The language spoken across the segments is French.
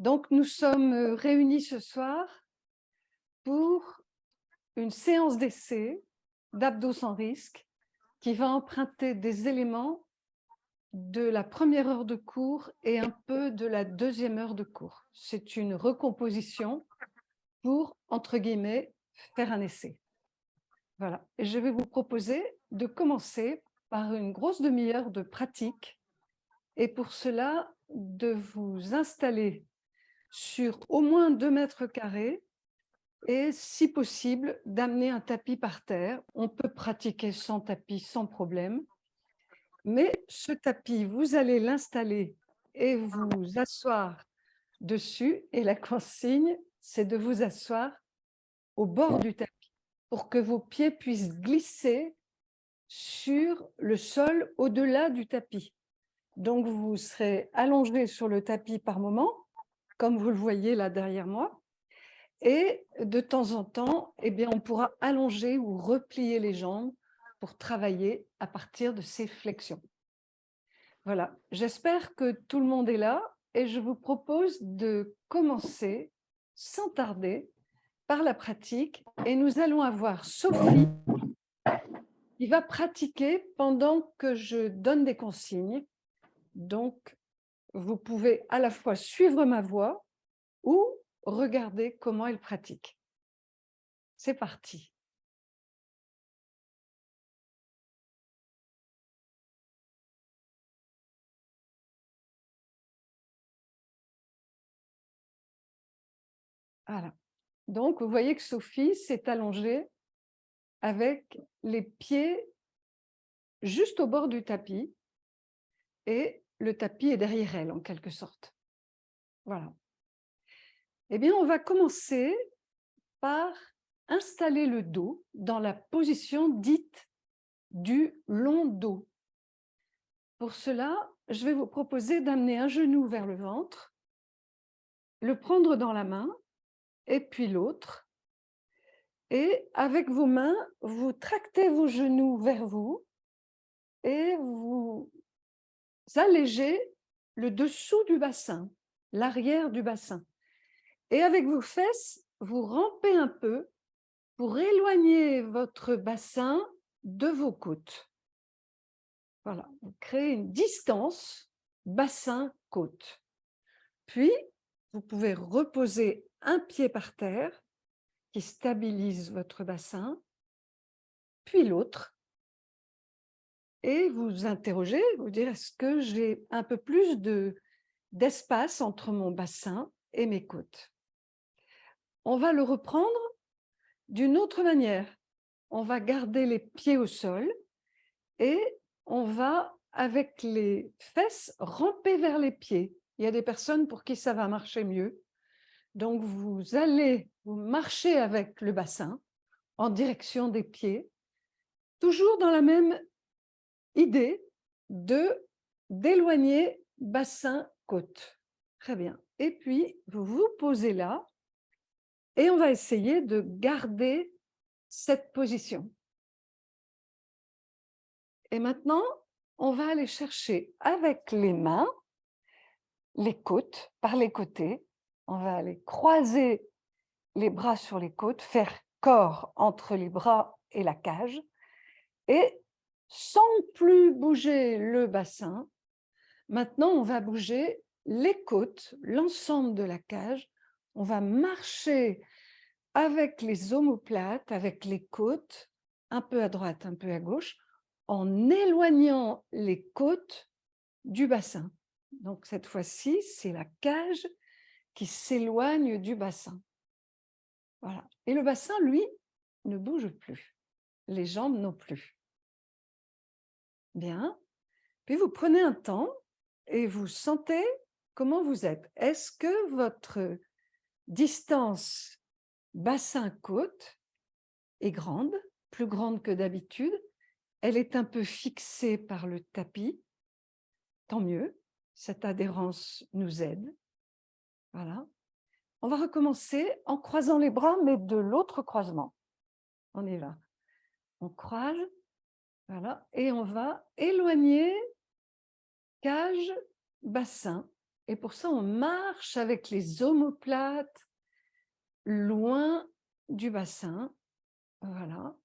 Donc, nous sommes réunis ce soir pour une séance d'essai d'abdos sans risque qui va emprunter des éléments de la première heure de cours et un peu de la deuxième heure de cours. C'est une recomposition pour, entre guillemets, faire un essai. Voilà. Et je vais vous proposer de commencer par une grosse demi-heure de pratique et pour cela, de vous installer sur au moins 2 mètres carrés et, si possible, d'amener un tapis par terre. On peut pratiquer sans tapis, sans problème. Mais ce tapis, vous allez l'installer et vous asseoir dessus. Et la consigne, c'est de vous asseoir au bord du tapis pour que vos pieds puissent glisser sur le sol au-delà du tapis. Donc, vous serez allongé sur le tapis par moment, comme vous le voyez là derrière moi. Et de temps en temps, eh bien, on pourra allonger ou replier les jambes pour travailler à partir de ces flexions. Voilà, j'espère que tout le monde est là et je vous propose de commencer sans tarder par la pratique. Et nous allons avoir Sophie qui va pratiquer pendant que je donne des consignes. Donc, vous pouvez à la fois suivre ma voix ou regarder comment elle pratique. C'est parti. Voilà. Donc, vous voyez que Sophie s'est allongée avec les pieds juste au bord du tapis et le tapis est derrière elle, en quelque sorte. Voilà. Eh bien, on va commencer par installer le dos dans la position dite du long dos. Pour cela, je vais vous proposer d'amener un genou vers le ventre, le prendre dans la main et puis l'autre. Et avec vos mains, vous tractez vos genoux vers vous et vous allégez le dessous du bassin, l'arrière du bassin. Et avec vos fesses, vous rampez un peu pour éloigner votre bassin de vos côtes. Voilà, vous créez une distance bassin-côte. Puis, vous pouvez reposer un pied par terre qui stabilise votre bassin, puis l'autre. Et vous interrogez, vous dire, est-ce que j'ai un peu plus d'espace entre mon bassin et mes côtes? On va le reprendre d'une autre manière. On va garder les pieds au sol et on va, avec les fesses, ramper vers les pieds. Il y a des personnes pour qui ça va marcher mieux. Donc, vous allez vous marcher avec le bassin en direction des pieds, toujours dans la même idée d'éloigner bassin-côte. Très bien. Et puis, vous vous posez là et on va essayer de garder cette position. Et maintenant, on va aller chercher avec les mains les côtes par les côtés. On va aller croiser les bras sur les côtes, faire corps entre les bras et la cage. Et sans plus bouger le bassin, maintenant, on va bouger les côtes, l'ensemble de la cage. On va marcher avec les omoplates, avec les côtes, un peu à droite, un peu à gauche, en éloignant les côtes du bassin. Donc, cette fois-ci, c'est la cage qui s'éloigne du bassin. Voilà. Et le bassin, lui, ne bouge plus. Les jambes non plus. Bien. Puis vous prenez un temps et vous sentez comment vous êtes. Est-ce que votre distance bassin-côte est grande, plus grande que d'habitude? Elle est un peu fixée par le tapis. Tant mieux, cette adhérence nous aide. Voilà. On va recommencer en croisant les bras, mais de l'autre croisement. On y va. On croise, voilà, et on va éloigner cage, bassin, Et pour ça, on marche avec les omoplates loin du bassin. Voilà.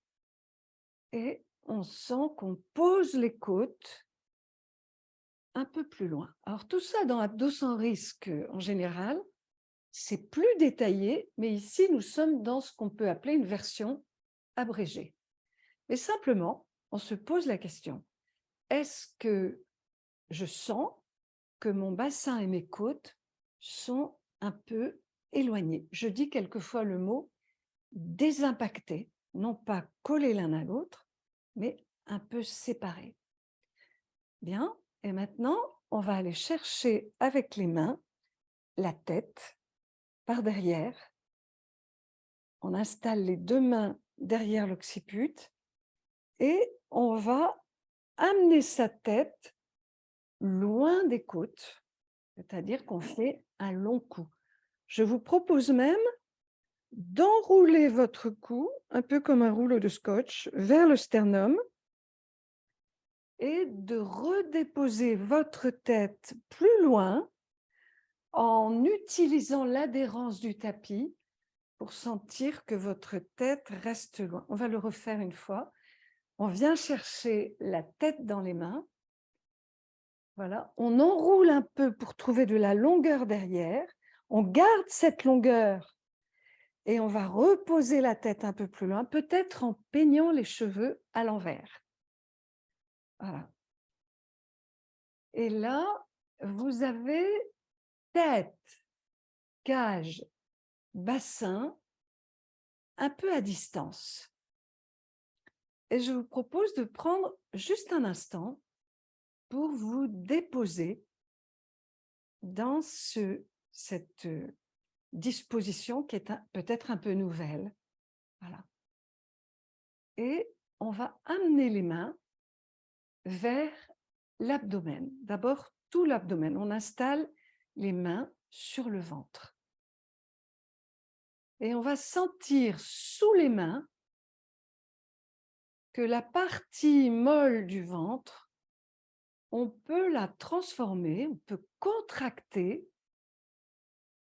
Et on sent qu'on pose les côtes un peu plus loin. Alors tout ça dans Abdos sans risque en général, c'est plus détaillé, mais ici nous sommes dans ce qu'on peut appeler une version abrégée. Mais simplement, on se pose la question, est-ce que je sens que mon bassin et mes côtes sont un peu éloignés? Je dis quelquefois le mot désimpactés, non pas collés l'un à l'autre, mais un peu séparés. Bien, et maintenant, on va aller chercher avec les mains la tête par derrière. On installe les 2 mains derrière l'occiput et on va amener sa tête loin des côtes, c'est-à-dire qu'on fait un long cou. Je vous propose même d'enrouler votre cou, un peu comme un rouleau de scotch, vers le sternum et de redéposer votre tête plus loin en utilisant l'adhérence du tapis pour sentir que votre tête reste loin. On va le refaire une fois. On vient chercher la tête dans les mains. Voilà. On enroule un peu pour trouver de la longueur derrière. On garde cette longueur et on va reposer la tête un peu plus loin, peut-être en peignant les cheveux à l'envers. Voilà. Et là, vous avez tête, cage, bassin, un peu à distance. Et je vous propose de prendre juste un instant pour vous déposer dans cette disposition qui est peut-être un peu nouvelle. Voilà. Et on va amener les mains vers l'abdomen. D'abord, tout l'abdomen. On installe les mains sur le ventre. Et on va sentir sous les mains que la partie molle du ventre, on peut la transformer, on peut contracter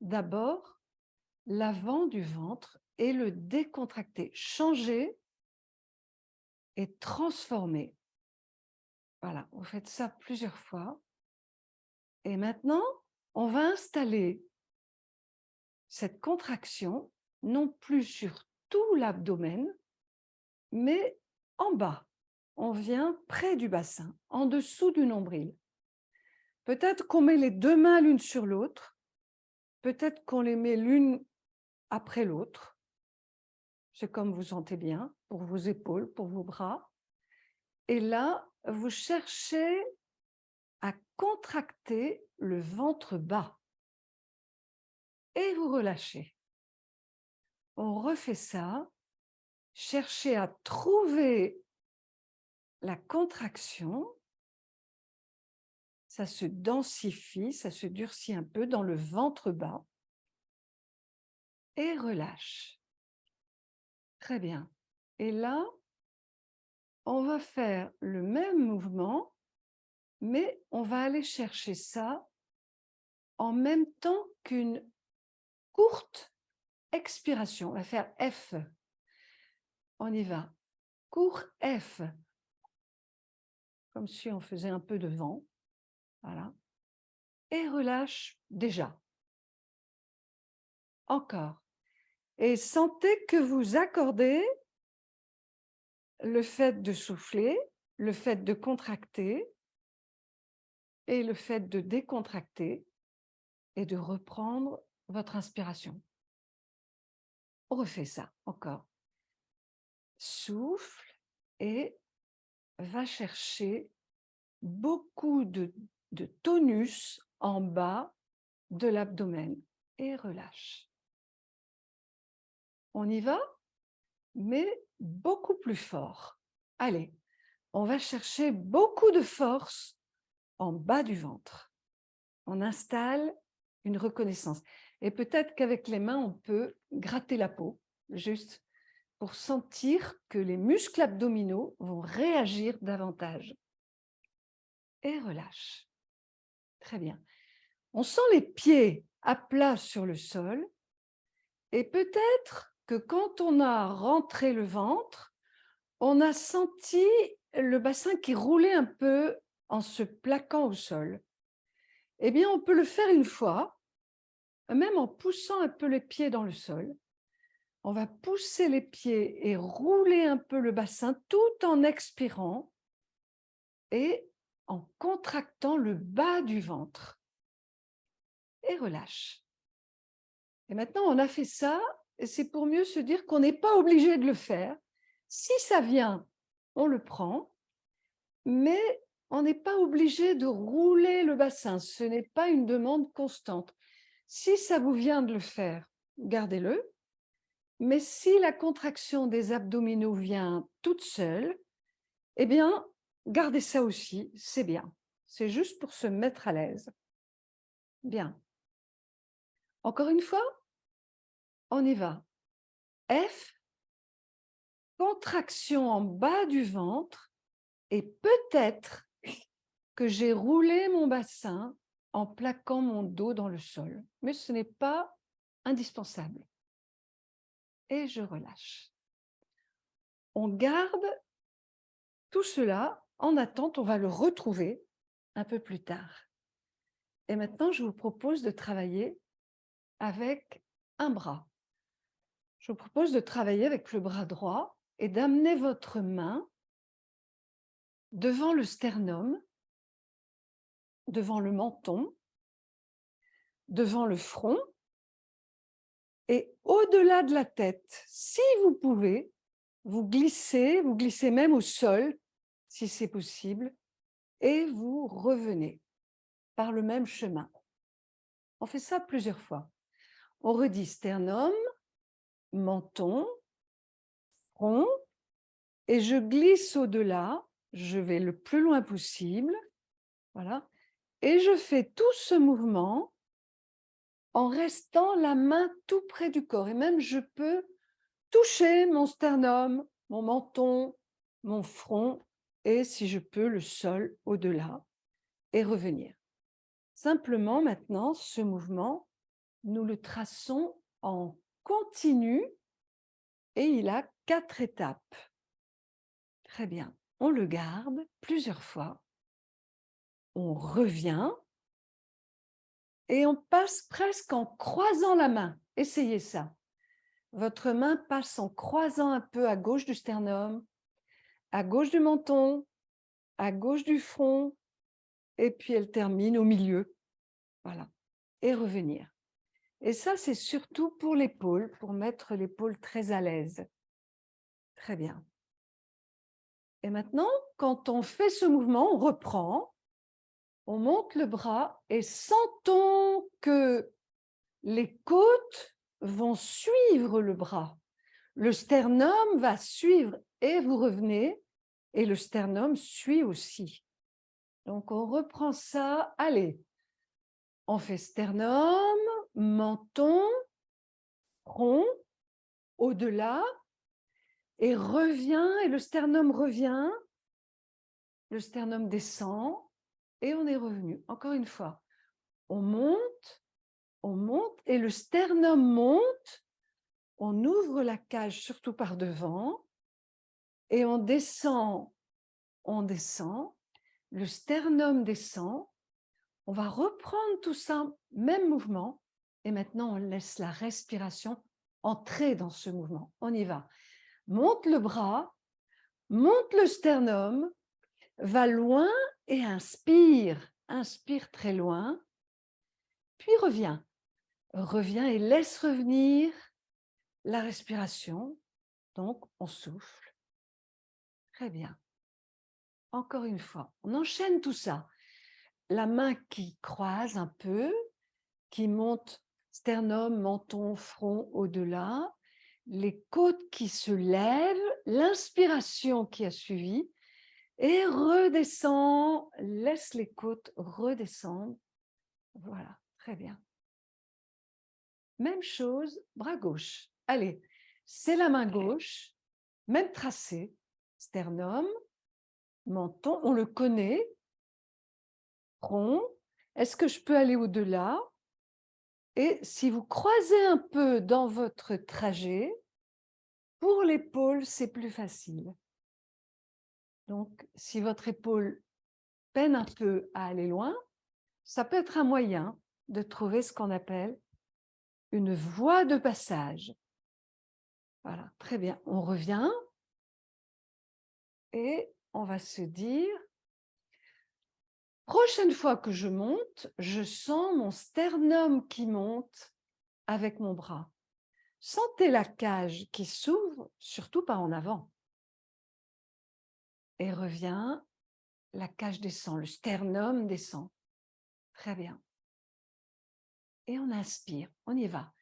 d'abord l'avant du ventre et le décontracter, changer et transformer. Voilà, vous faites ça plusieurs fois. Et maintenant, on va installer cette contraction non plus sur tout l'abdomen, mais en bas. On vient près du bassin, en dessous du nombril. Peut-être qu'on met les 2 mains l'une sur l'autre, peut-être qu'on les met l'une après l'autre. C'est comme vous sentez bien, pour vos épaules, pour vos bras. Et là, vous cherchez à contracter le ventre bas. Et vous relâchez. On refait ça. Cherchez à trouver la contraction. Ça se densifie, ça se durcit un peu dans le ventre bas. Et relâche. Très bien. Et là, on va faire le même mouvement, mais on va aller chercher ça en même temps qu'une courte expiration. On va faire F. On y va. Court F. Comme si on faisait un peu de vent. Voilà. Et relâche déjà. Encore. Et sentez que vous accordez le fait de souffler, le fait de contracter et le fait de décontracter et de reprendre votre inspiration. On refait ça encore. Souffle et va chercher beaucoup de tonus en bas de l'abdomen et relâche. On y va, mais beaucoup plus fort. Allez, on va chercher beaucoup de force en bas du ventre. On installe une reconnaissance. Et peut-être qu'avec les mains, on peut gratter la peau, juste pour sentir que les muscles abdominaux vont réagir davantage. Et relâche. Très bien. On sent les pieds à plat sur le sol et peut-être que quand on a rentré le ventre, on a senti le bassin qui roulait un peu en se plaquant au sol. Eh bien, on peut le faire une fois, même en poussant un peu les pieds dans le sol. On va pousser les pieds et rouler un peu le bassin tout en expirant et en contractant le bas du ventre. Et relâche. Et maintenant, on a fait ça, et c'est pour mieux se dire qu'on n'est pas obligé de le faire. Si ça vient, on le prend, mais on n'est pas obligé de rouler le bassin. Ce n'est pas une demande constante. Si ça vous vient de le faire, gardez-le. Mais si la contraction des abdominaux vient toute seule, eh bien, gardez ça aussi, c'est bien. C'est juste pour se mettre à l'aise. Bien. Encore une fois, on y va. F, contraction en bas du ventre, et peut-être que j'ai roulé mon bassin en plaquant mon dos dans le sol. Mais ce n'est pas indispensable. Et je relâche. On garde tout cela en attente, on va le retrouver un peu plus tard. Et maintenant, je vous propose de travailler avec un bras. Je vous propose de travailler avec le bras droit et d'amener votre main devant le sternum, devant le menton, devant le front et au-delà de la tête. Si vous pouvez, vous glissez même au sol, si c'est possible, et vous revenez par le même chemin. On fait ça plusieurs fois. On redit sternum, menton, front, et je glisse au-delà, je vais le plus loin possible, voilà, et je fais tout ce mouvement en restant la main tout près du corps. Et même, je peux toucher mon sternum, mon menton, mon front, et si je peux, le sol au-delà, et revenir. Simplement, maintenant, ce mouvement, nous le traçons en continu, et il a 4 étapes. Très bien. On le garde plusieurs fois. On revient et on passe presque en croisant la main. Essayez ça. Votre main passe en croisant un peu à gauche du sternum, à gauche du menton, à gauche du front, et puis elle termine au milieu. Voilà. Et revenir. Et ça, c'est surtout pour l'épaule, pour mettre l'épaule très à l'aise. Très bien. Et maintenant, quand on fait ce mouvement, on reprend, on monte le bras et sentons que les côtes vont suivre le bras. Le sternum va suivre et vous revenez et le sternum suit aussi. Donc, on reprend ça. Allez, on fait sternum, menton, front, au-delà et revient et le sternum revient. Le sternum descend et on est revenu. Encore une fois, on monte et le sternum monte. On ouvre la cage surtout par devant et on descend, le sternum descend. On va reprendre tout ça, même mouvement, et maintenant on laisse la respiration entrer dans ce mouvement. On y va. Monte le bras, monte le sternum, va loin et inspire. Inspire très loin, puis reviens. Reviens et laisse revenir la respiration. Donc, on souffle. Très bien. Encore une fois, on enchaîne tout ça. La main qui croise un peu, qui monte sternum, menton, front au-delà, les côtes qui se lèvent, l'inspiration qui a suivi, et redescend, laisse les côtes redescendre. Voilà, très bien. Même chose, bras gauche. Allez, c'est la main gauche, même tracé, sternum, menton, on le connaît, front, Est-ce que je peux aller au-delà? Et si vous croisez un peu dans votre trajet, pour l'épaule, c'est plus facile. Donc, si votre épaule peine un peu à aller loin, ça peut être un moyen de trouver ce qu'on appelle une voie de passage. Voilà, très bien. On revient et on va se dire, prochaine fois que je monte, je sens mon sternum qui monte avec mon bras. Sentez la cage qui s'ouvre, surtout pas en avant. Et revient, la cage descend, le sternum descend. Très bien. Et on inspire, on y va.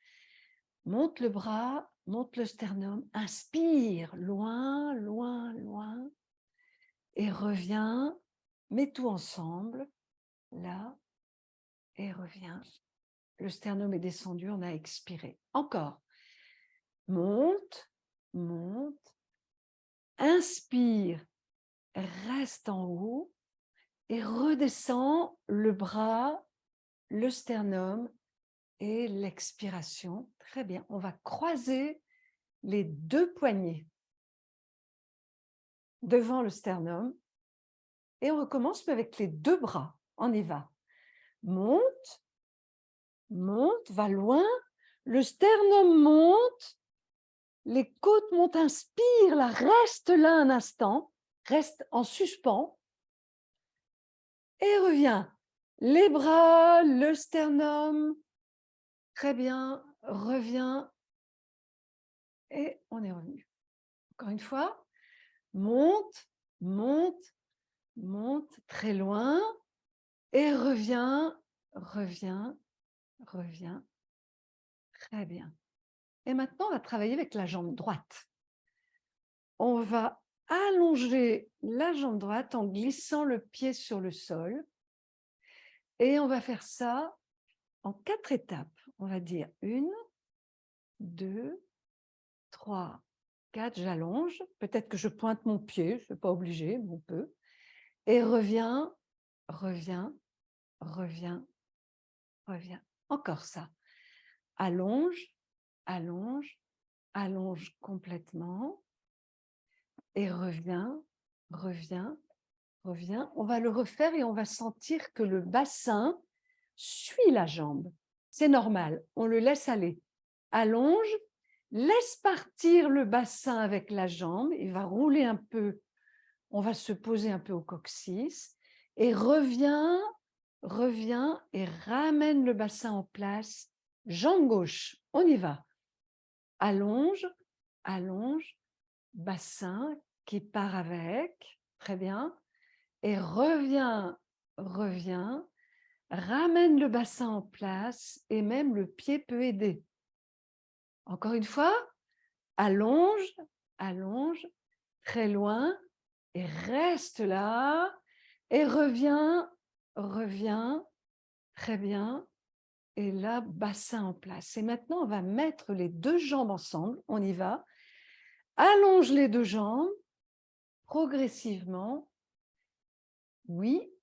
Monte le bras, monte le sternum, inspire, loin, loin, loin. Et reviens, mets tout ensemble, là, et reviens. Le sternum est descendu, on a expiré. Encore. Monte, monte, inspire, reste en haut et redescend le bras, le sternum et l'expiration. Très bien. On va croiser les deux poignets devant le sternum et on recommence mais avec les deux bras. On y va. Monte, monte, va loin. Le sternum monte. Les côtes montent, inspire, là, reste là un instant, reste en suspens et reviens. Les bras, le sternum, très bien, reviens et on est revenu. Encore une fois, monte, monte, monte très loin et reviens, reviens, reviens. Très bien. Et maintenant, on va travailler avec la jambe droite. On va allonger la jambe droite en glissant le pied sur le sol. Et on va faire ça en 4 étapes. On va dire 1, 2, 3, 4. J'allonge. Peut-être que je pointe mon pied. Je ne suis pas obligée, mais on peut. Et reviens, reviens, reviens, reviens. Encore ça. Allonge, allonge, allonge complètement. Et reviens, reviens, reviens. On va le refaire et on va sentir que le bassin suit la jambe. C'est normal, on le laisse aller. Allonge, laisse partir le bassin avec la jambe, il va rouler un peu, on va se poser un peu au coccyx et reviens, reviens et ramène le bassin en place. Jambe gauche, on y va. Allonge, allonge, bassin qui part avec, très bien. Et reviens, reviens, ramène le bassin en place et même le pied peut aider. Encore une fois, allonge, allonge, très loin et reste là et reviens, reviens, très bien. Et là, bassin en place. Et maintenant, on va mettre les deux jambes ensemble. On y va. Allonge les deux jambes progressivement. Oui.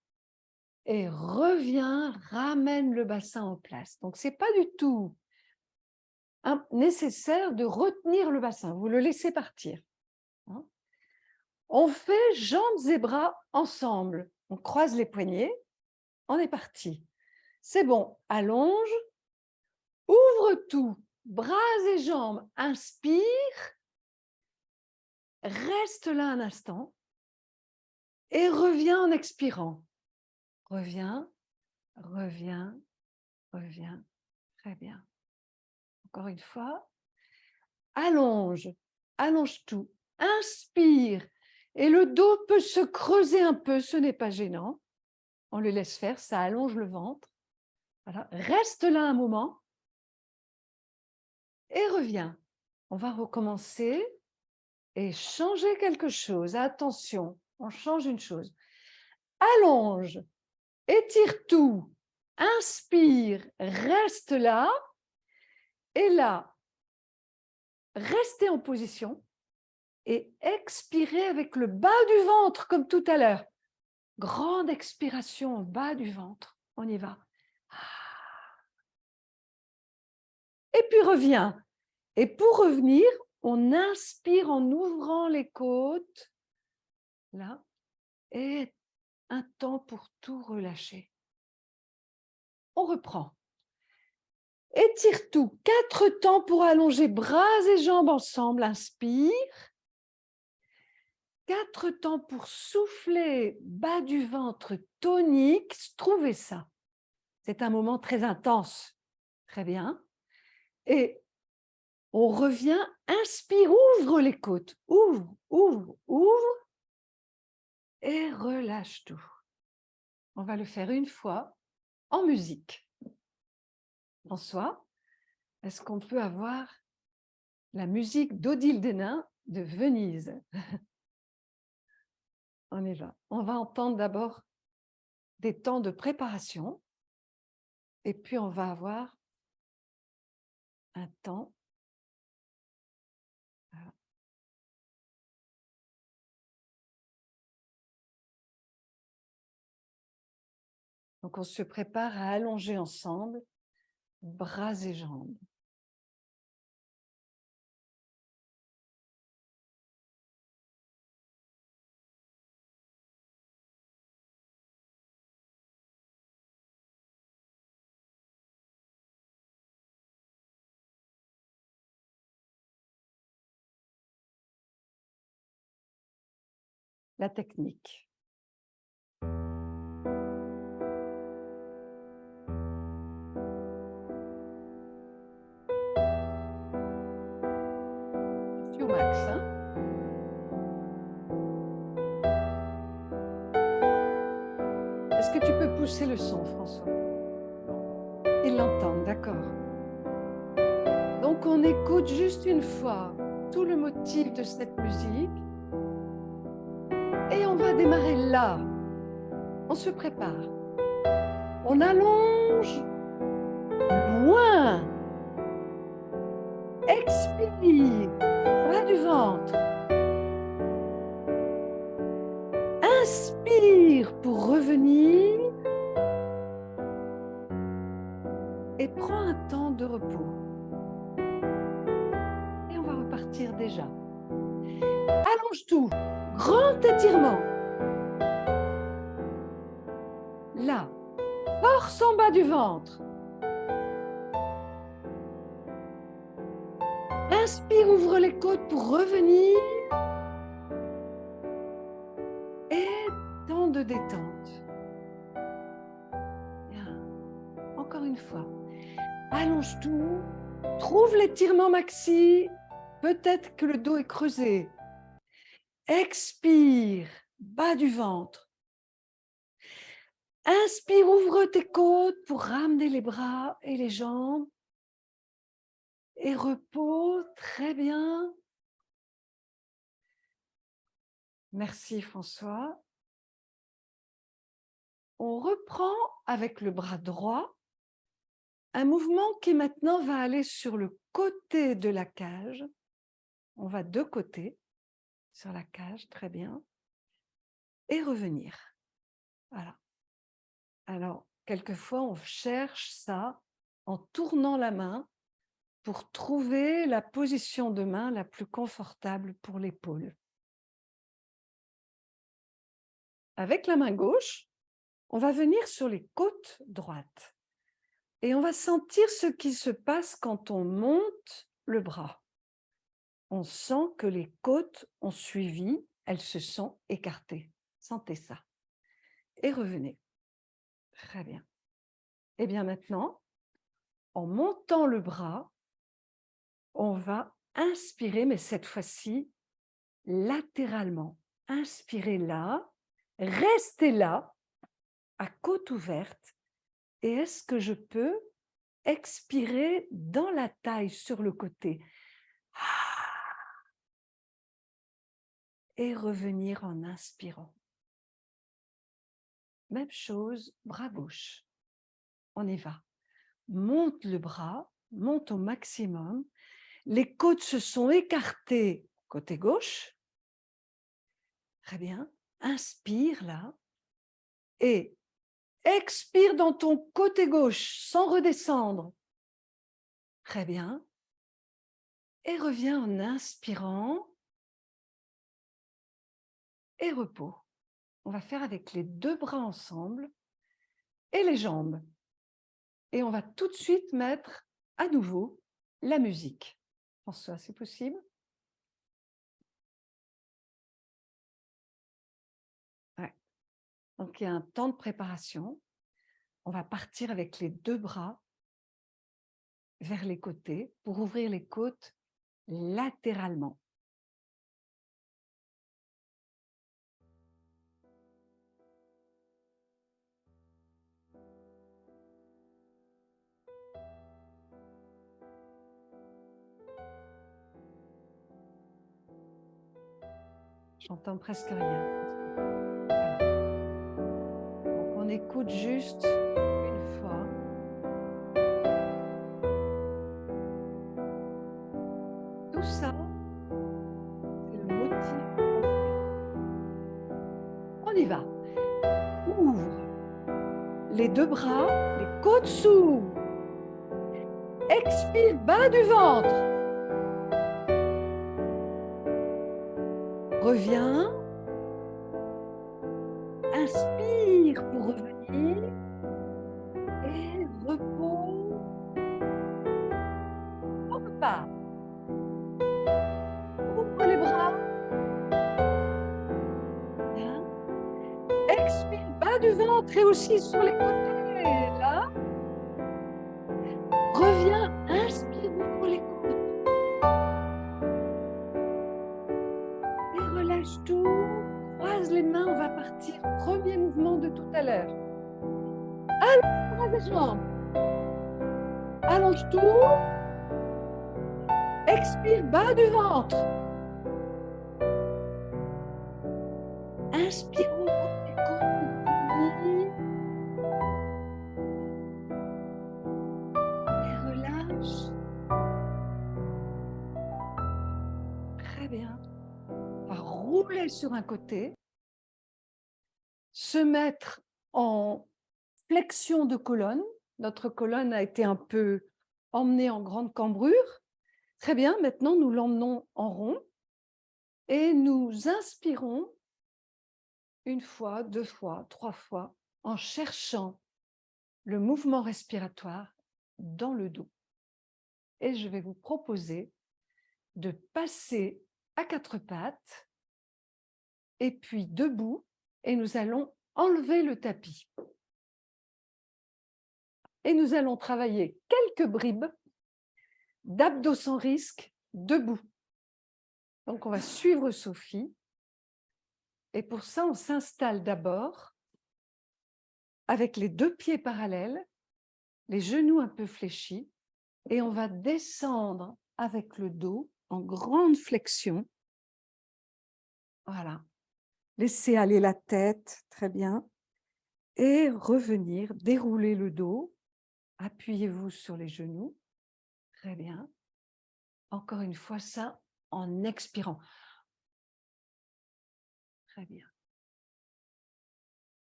Et reviens, ramène le bassin en place. Donc, ce n'est pas du tout nécessaire de retenir le bassin. Vous le laissez partir. Hein. On fait jambes et bras ensemble. On croise les poignets. On est parti. C'est bon. Allonge. Ouvre tout. Bras et jambes. Inspire. Reste là un instant. Et reviens en expirant. Reviens, reviens, reviens. Très bien. Encore une fois. Allonge. Allonge tout. Inspire. Et le dos peut se creuser un peu. Ce n'est pas gênant. On le laisse faire. Ça allonge le ventre. Voilà. Reste là un moment. Et reviens. On va recommencer et changer quelque chose. Attention, on change une chose. Allonge, étire tout, inspire, reste là. Et là, restez en position et expirez avec le bas du ventre comme tout à l'heure. Grande expiration au bas du ventre. On y va. Et puis reviens. Et pour revenir, on inspire en ouvrant les côtes. Là. Et un temps pour tout relâcher. On reprend. Étire tout. 4 temps pour allonger bras et jambes ensemble. Inspire. 4 temps pour souffler, bas du ventre tonique. Trouvez ça. C'est un moment très intense. Très bien. Et on revient. Inspire, ouvre les côtes. Ouvre, ouvre, ouvre. Et relâche tout. On va le faire une fois en musique. François, est-ce qu'on peut avoir la musique d'Odile Denain de Venise? On y va. On va entendre d'abord des temps de préparation et puis on va avoir un temps. Voilà. Donc on se prépare à allonger ensemble bras et jambes. La technique. Je suis au max, hein? Est-ce que tu peux pousser le son, François? Ils l'entendent, d'accord. Donc on écoute juste une fois tout le motif de cette musique et on va démarrer là. On se prépare. On allonge loin. Expire, bas du ventre. Inspire pour revenir. Et prends un temps de repos. Et on va repartir déjà. Allonge tout. Grand étirement. Là. Force en bas du ventre. Inspire, ouvre les côtes pour revenir. Et temps de détente. Bien. Encore une fois. Allonge tout. Trouve l'étirement maxi. Peut-être que le dos est creusé. Expire, bas du ventre. Inspire, ouvre tes côtes pour ramener les bras et les jambes. Et repos, très bien. Merci François. On reprend avec le bras droit un mouvement qui maintenant va aller sur le côté de la cage. On va de côté sur la cage, très bien. Et revenir. Voilà. Alors, quelquefois, on cherche ça en tournant la main pour trouver la position de main la plus confortable pour l'épaule. Avec la main gauche, on va venir sur les côtes droites et on va sentir ce qui se passe quand on monte le bras. On sent que les côtes ont suivi, elles se sont écartées. Sentez ça. Et revenez. Très bien. Et bien maintenant, en montant le bras, on va inspirer, mais cette fois-ci, latéralement. Inspirez là, restez là, à côte ouverte. Et est-ce que je peux expirer dans la taille sur le côté? Et revenir en inspirant. Même chose, bras gauche. On y va. Monte le bras, monte au maximum. Les côtes se sont écartées côté gauche. Très bien. Inspire là. Et Expire dans ton côté gauche sans redescendre. Très bien. Et reviens en inspirant. Et repos. On va faire avec les deux bras ensemble et les jambes. Et on va tout de suite mettre à nouveau la musique. François, c'est possible? Ouais. Donc, il y a un temps de préparation. On va partir avec les deux bras vers les côtés pour ouvrir les côtes latéralement. J'entends presque rien. Voilà. Donc, on écoute juste une fois. Tout ça, c'est le motif. On y va. Ouvre les deux bras, les côtes s'ouvrent. Expire, bas du ventre. Reviens. Inspire pour revenir. Et repos. On repart. Ouvre les bras. Bien. Expire, bas du ventre et aussi sur les côtés. Là. Reviens, inspire, ouvre les côtes. Et relâche tout. Croise les mains, on va partir. Premier mouvement de tout à l'heure. Allonge les jambes. Allonge tout. Expire, bas du ventre. Inspire, ouvre les côtes pour revenir. Et relâche. Très bien. On va rouler sur un côté. Se mettre en flexion de colonne. Notre colonne a été un peu emmenée en grande cambrure. Très bien, maintenant nous l'emmenons en rond et nous inspirons une fois, deux fois, trois fois en cherchant le mouvement respiratoire dans le dos. Et je vais vous proposer de passer à quatre pattes et puis debout et nous allons enlever le tapis. Et nous allons travailler quelques bribes d'abdos sans risque debout. Donc, on va suivre Sophie. Et pour ça, on s'installe d'abord avec les deux pieds parallèles, les genoux un peu fléchis, et on va descendre avec le dos en grande flexion. Voilà. Laissez aller la tête, très bien. Et revenir, dérouler le dos. Appuyez-vous sur les genoux. Très bien. Encore une fois, ça en expirant. Très bien.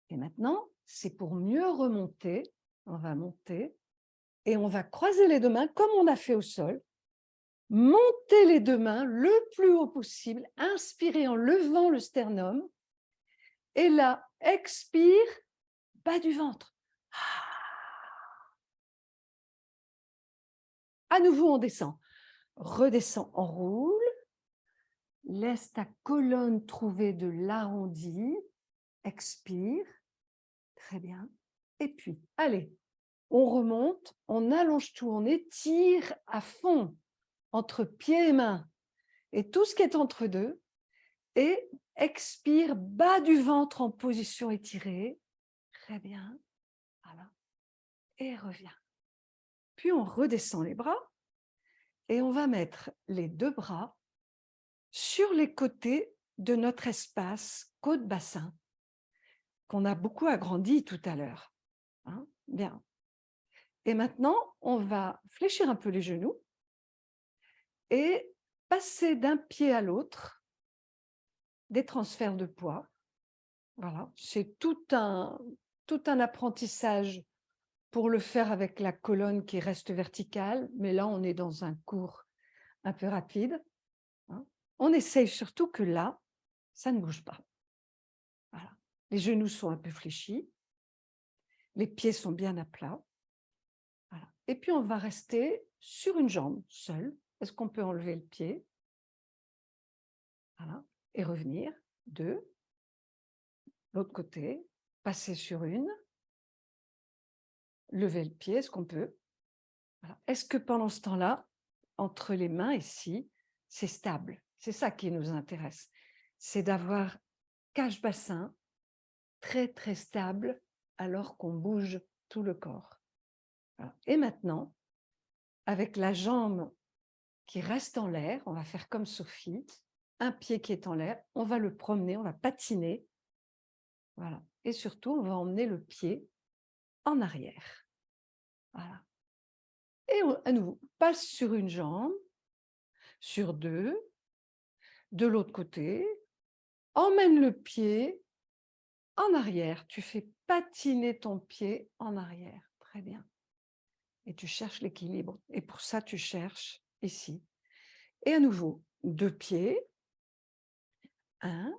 Et maintenant, c'est pour mieux remonter. On va monter et on va croiser les deux mains comme on a fait au sol. Montez les deux mains le plus haut possible. Inspirez en levant le sternum. Et là, expire, bas du ventre. À nouveau, on descend. Redescend, on roule. Laisse ta colonne trouver de l'arrondi. Expire. Très bien. Et puis, allez, on remonte, on allonge tout, on étire à fond entre pieds et mains et tout ce qui est entre deux. Et expire, bas du ventre en position étirée. Très bien. Voilà. Et reviens. Puis on redescend les bras et on va mettre les deux bras sur les côtés de notre espace côte-bassin qu'on a beaucoup agrandi tout à l'heure. Hein? Bien. Et maintenant, on va fléchir un peu les genoux et passer d'un pied à l'autre des transferts de poids. Voilà, c'est tout un tout un apprentissage pour le faire avec la colonne qui reste verticale, mais là, on est dans un cours un peu rapide. Hein. On essaye surtout que là, ça ne bouge pas. Voilà. Les genoux sont un peu fléchis, les pieds sont bien à plat. Voilà. Et puis, on va rester sur une jambe seule. Est-ce qu'on peut enlever le pied? Voilà. Et revenir. 2. L'autre côté. Passer sur une. Lever le pied. Est-ce qu'on peut? Voilà. Est-ce que pendant ce temps-là, entre les mains ici, c'est stable? C'est ça qui nous intéresse. C'est d'avoir cache-bassin très, très stable alors qu'on bouge tout le corps. Voilà. Et maintenant, avec la jambe qui reste en l'air, on va faire comme Sophie, un pied qui est en l'air, on va le promener, on va patiner. Voilà. Et surtout, on va emmener le pied en arrière. Voilà. Et à nouveau, passe sur une jambe, sur 2, de l'autre côté, emmène le pied en arrière. Tu fais patiner ton pied en arrière. Très bien. Et tu cherches l'équilibre. Et pour ça, tu cherches ici. Et à nouveau, 2 pieds. 1.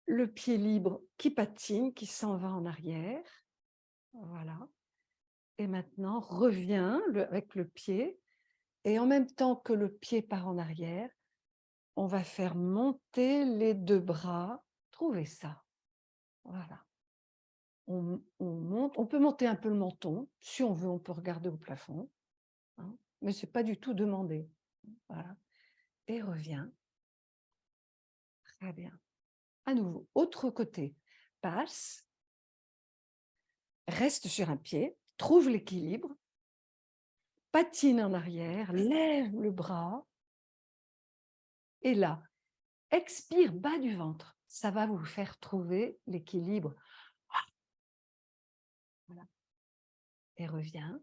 Le pied libre qui patine, qui s'en va en arrière. Voilà. Et maintenant, reviens avec le pied. Et en même temps que le pied part en arrière, on va faire monter les 2 bras. Trouvez ça. Voilà. On monte. On peut monter un peu le menton. Si on veut, on peut regarder au plafond. Hein, mais ce n'est pas du tout demandé. Voilà. Et reviens. Très bien. À nouveau, autre côté. Passe. Reste sur un pied. Trouve l'équilibre. Patine en arrière. Lève le bras. Et là, expire bas du ventre. Ça va vous faire trouver l'équilibre. Voilà. Et reviens.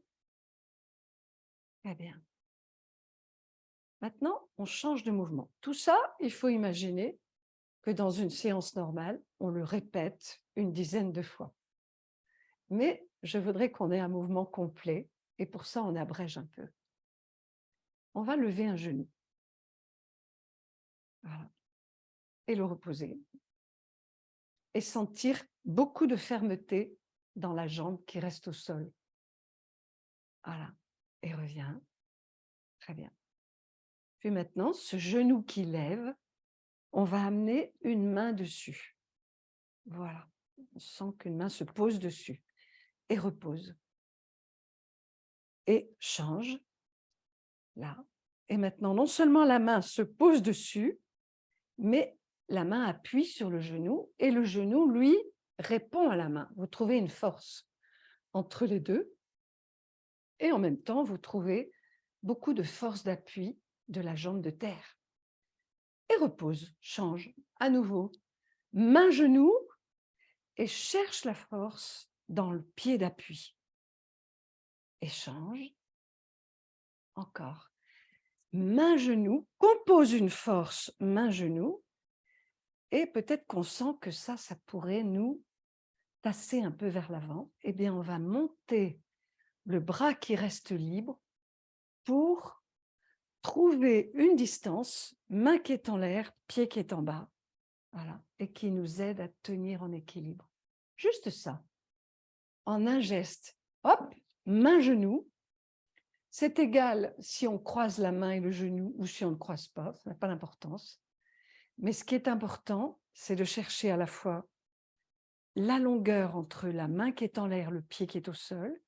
Très bien. Maintenant, on change de mouvement. Tout ça, il faut imaginer que dans une séance normale, on le répète une dizaine de fois. Mais je voudrais qu'on ait un mouvement complet et pour ça, on abrège un peu. On va lever un genou. Voilà. Et le reposer. Et sentir beaucoup de fermeté dans la jambe qui reste au sol. Voilà. Et reviens. Très bien. Puis maintenant, ce genou qui lève, on va amener une main dessus. Voilà. On sent qu'une main se pose dessus. Et repose. Et change. Là. Et maintenant, non seulement la main se pose dessus, mais la main appuie sur le genou et le genou, lui, répond à la main. Vous trouvez une force entre les deux et en même temps, vous trouvez beaucoup de force d'appui de la jambe de terre. Et repose, change, à nouveau. Main-genou et cherche la force dans le pied d'appui. Et change. Encore. Main-genou, compose une force main-genou et peut-être qu'on sent que ça pourrait nous tasser un peu vers l'avant. Eh bien, on va monter le bras qui reste libre pour trouver une distance, main qui est en l'air, pied qui est en bas, voilà, et qui nous aide à tenir en équilibre. Juste ça, en un geste. Hop, main-genou. C'est égal si on croise la main et le genou ou si on ne croise pas, ça n'a pas d'importance. Mais ce qui est important, c'est de chercher à la fois la longueur entre la main qui est en l'air, le pied qui est au sol,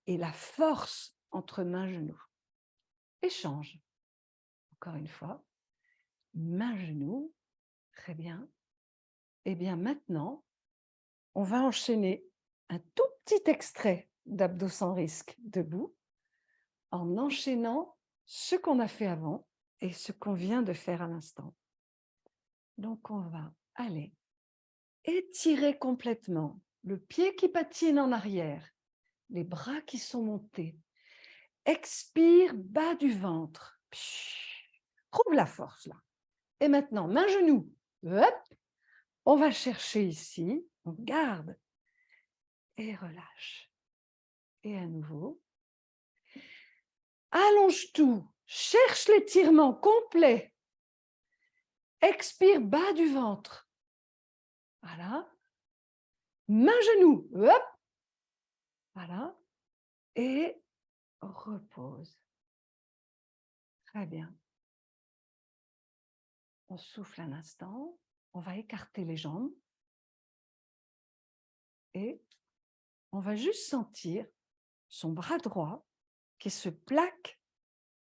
et la force entre main et genou. Échange. Encore une fois. Main, genou. Très bien. Eh bien, maintenant, on va enchaîner un tout petit extrait d'abdos sans risque debout en enchaînant ce qu'on a fait avant et ce qu'on vient de faire à l'instant. Donc, on va aller étirer complètement le pied qui patine en arrière, les bras qui sont montés. Expire bas du ventre. Trouve la force là. Et maintenant, main, genou. Hop, on va chercher ici. On garde et relâche. Et à nouveau. Allonge tout, cherche l'étirement complet. Expire bas du ventre. Voilà. Main-genou. Hop. Voilà. Et repose. Très bien. On souffle un instant. On va écarter les jambes. Et on va juste sentir son bras droit qui se plaque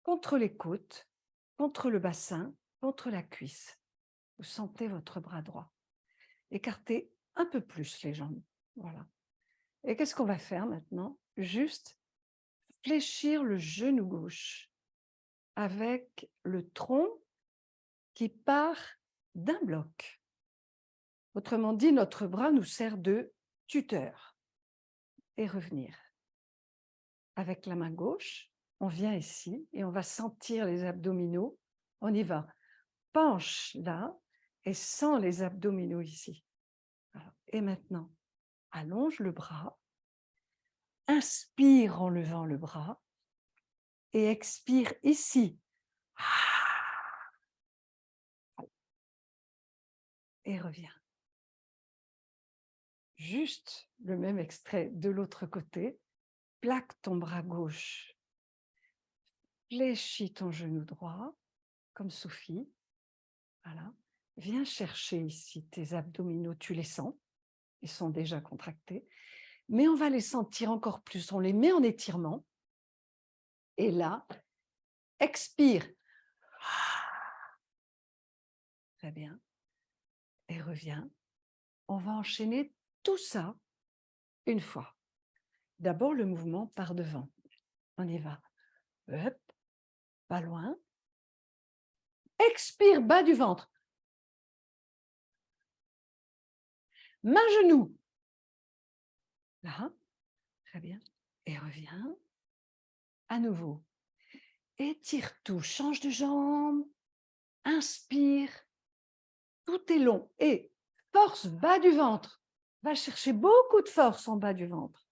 contre les côtes, contre le bassin, contre la cuisse. Vous sentez votre bras droit. Écartez un peu plus les jambes. Voilà. Et qu'est-ce qu'on va faire maintenant? Juste fléchir le genou gauche avec le tronc qui part d'un bloc. Autrement dit, notre bras nous sert de tuteur. Et revenir. Avec la main gauche, on vient ici et on va sentir les abdominaux. On y va. Penche là et sent les abdominaux ici. Alors, et maintenant, allonge le bras. Inspire en levant le bras et expire ici. Et reviens. Juste le même extrait de l'autre côté. Plaque ton bras gauche. Fléchis ton genou droit, comme Sophie. Voilà. Viens chercher ici tes abdominaux, tu les sens. Ils sont déjà contractés. Mais on va les sentir encore plus. On les met en étirement. Et là, expire. Très bien. Et reviens. On va enchaîner tout ça une fois. D'abord, le mouvement par devant. On y va. Hop, pas loin. Expire, bas du ventre. Main-genou. Là, très bien. Et reviens. À nouveau. Étire tout. Change de jambe. Inspire. Tout est long. Et force, bas du ventre. Va chercher beaucoup de force en bas du ventre.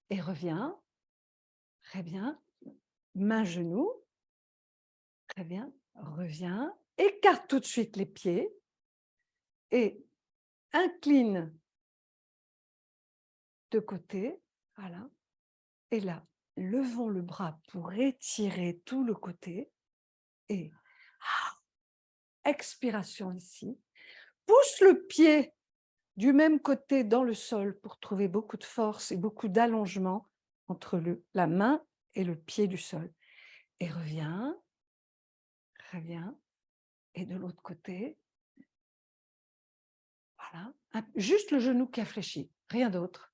Et reviens. Très bien. Main-genou. Très bien. Reviens. Écarte tout de suite les pieds. Et incline de côté. Voilà. Et là, levons le bras pour étirer tout le côté. Et expiration ici. Pousse le pied du même côté dans le sol pour trouver beaucoup de force et beaucoup d'allongement entre la main et le pied du sol. Et reviens. Reviens. Et de l'autre côté. Voilà. Juste le genou qui a fléchi. Rien d'autre.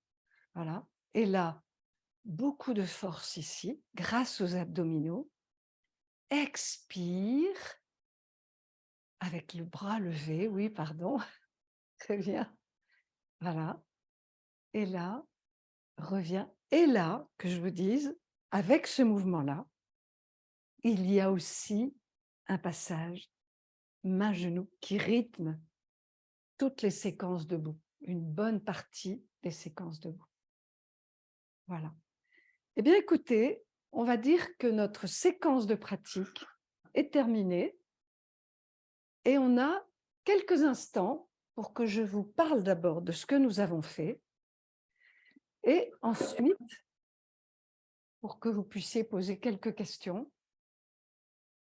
Voilà. Et là, beaucoup de force ici, grâce aux abdominaux. Expire. Avec le bras levé, oui, pardon. Très bien. Voilà. Et là, reviens. Et là, que je vous dise, avec ce mouvement-là, il y a aussi un passage main-genou qui rythme toutes les séquences debout, une bonne partie des séquences debout. Voilà. Eh bien, écoutez, on va dire que notre séquence de pratique est terminée et on a quelques instants pour que je vous parle d'abord de ce que nous avons fait et ensuite pour que vous puissiez poser quelques questions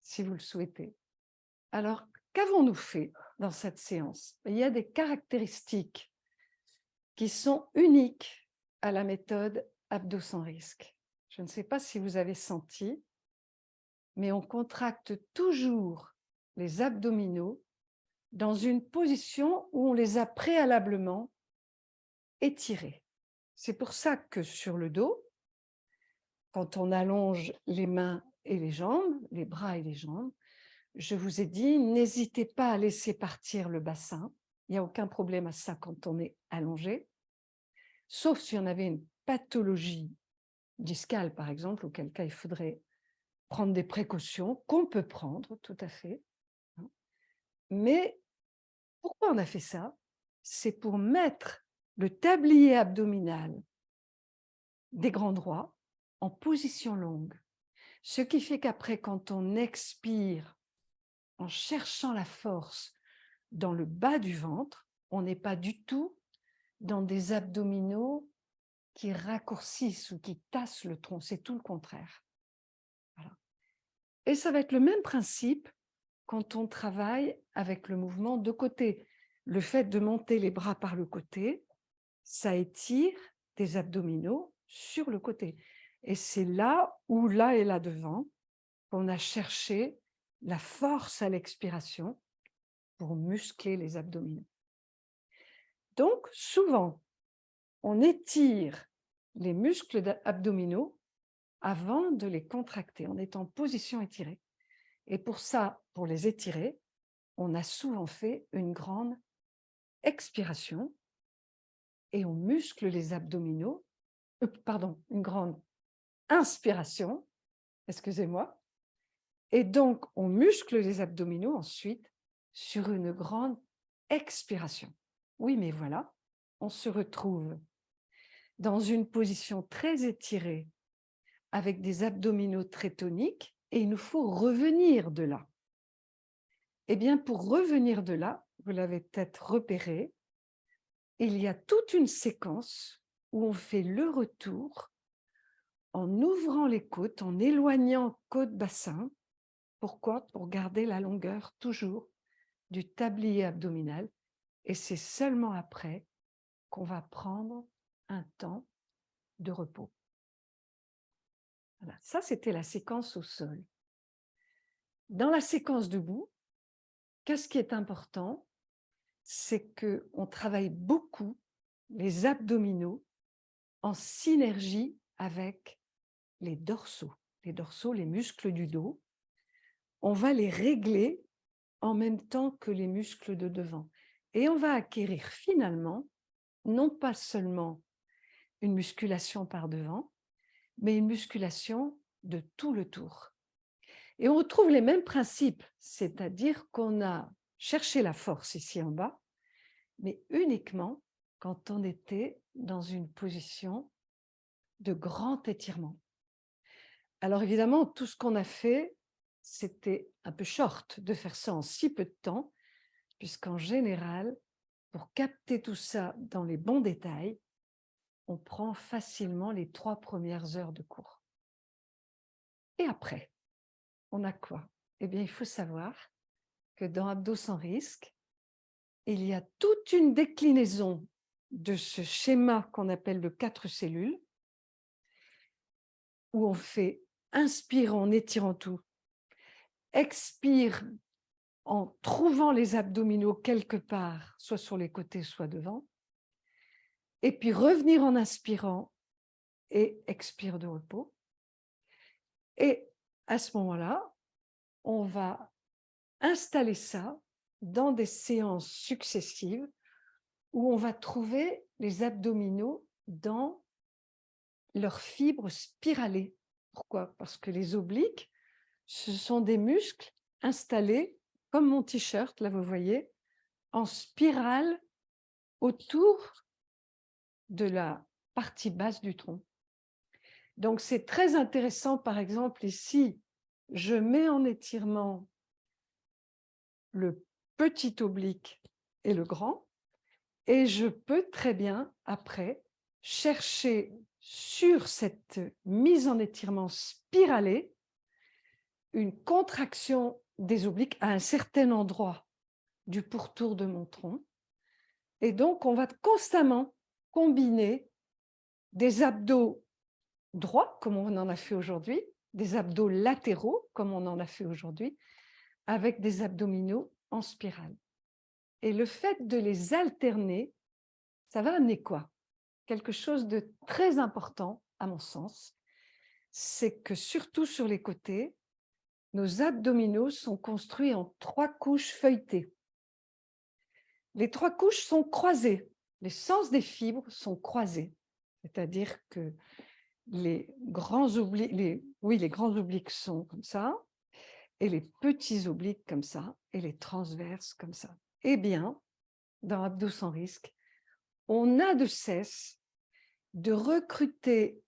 si vous le souhaitez. Alors, qu'avons-nous fait dans cette séance? Il y a des caractéristiques qui sont uniques à la méthode Abdos sans risque. Je ne sais pas si vous avez senti, mais on contracte toujours les abdominaux dans une position où on les a préalablement étirés. C'est pour ça que sur le dos, quand on allonge les mains et les jambes, les bras et les jambes, je vous ai dit, n'hésitez pas à laisser partir le bassin. Il n'y a aucun problème à ça quand on est allongé, sauf si on avait une pathologie discale, par exemple, auquel cas il faudrait prendre des précautions qu'on peut prendre, tout à fait. Mais pourquoi on a fait ça? C'est pour mettre le tablier abdominal des grands droits en position longue. Ce qui fait qu'après, quand on expire en cherchant la force dans le bas du ventre, on n'est pas du tout dans des abdominaux qui raccourcissent ou qui tassent le tronc. C'est tout le contraire. Voilà. Et ça va être le même principe quand on travaille avec le mouvement de côté. Le fait de monter les bras par le côté, ça étire des abdominaux sur le côté. Et c'est là où, là et là devant, qu'on a cherché la force à l'expiration pour muscler les abdominaux. Donc, souvent, on étire les muscles abdominaux avant de les contracter. On est en position étirée. Et pour ça, pour les étirer, on a souvent fait une grande expiration et on muscle les abdominaux, une grande inspiration, excusez-moi, et donc on muscle les abdominaux ensuite sur une grande expiration. Oui, mais voilà, on se retrouve dans une position très étirée avec des abdominaux très toniques et il nous faut revenir de là. Eh bien, pour revenir de là, vous l'avez peut-être repéré, il y a toute une séquence où on fait le retour en ouvrant les côtes, en éloignant côte-bassin. Pourquoi? Pour garder la longueur toujours du tablier abdominal. Et c'est seulement après qu'on va prendre un temps de repos. Voilà. Ça, c'était la séquence au sol. Dans la séquence debout, qu'est-ce qui est important? C'est qu'on travaille beaucoup les abdominaux en synergie avec les dorsaux. Les dorsaux, les muscles du dos, on va les régler en même temps que les muscles de devant. Et on va acquérir finalement, non pas seulement une musculation par devant, mais une musculation de tout le tour. Et on retrouve les mêmes principes, c'est-à-dire qu'on a cherché la force ici en bas, mais uniquement quand on était dans une position de grand étirement. Alors évidemment, tout ce qu'on a fait, c'était un peu short de faire ça en si peu de temps, puisqu'en général, pour capter tout ça dans les bons détails, on prend facilement les 3 premières heures de cours. Et après, on a quoi? Eh bien, il faut savoir que dans Abdos sans risque, il y a toute une déclinaison de ce schéma qu'on appelle le 4 cellules, où on fait inspire en étirant tout, expire en trouvant les abdominaux quelque part, soit sur les côtés, soit devant, et puis revenir en inspirant et expire de repos. Et à ce moment-là, on va installer ça dans des séances successives où on va trouver les abdominaux dans leurs fibres spiralées. Pourquoi? Parce que les obliques, ce sont des muscles installés, comme mon t-shirt, là vous voyez, en spirale autour de la partie basse du tronc. Donc c'est très intéressant, par exemple ici, je mets en étirement le petit oblique et le grand, et je peux très bien, après, chercher sur cette mise en étirement spiralée une contraction des obliques à un certain endroit du pourtour de mon tronc. Et donc, on va constamment combiner des abdos droits, comme on en a fait aujourd'hui, des abdos latéraux, comme on en a fait aujourd'hui, avec des abdominaux en spirale. Et le fait de les alterner, ça va amener quoi? Quelque chose de très important, à mon sens, c'est que surtout sur les côtés, nos abdominaux sont construits en 3 couches feuilletées. Les 3 couches sont croisées, les sens des fibres sont croisés, c'est-à-dire que les grands obliques, les grands obliques sont comme ça, et les petits obliques comme ça, et les transverses comme ça. Eh bien, dans Abdos sans risque, on a de cesse de recruter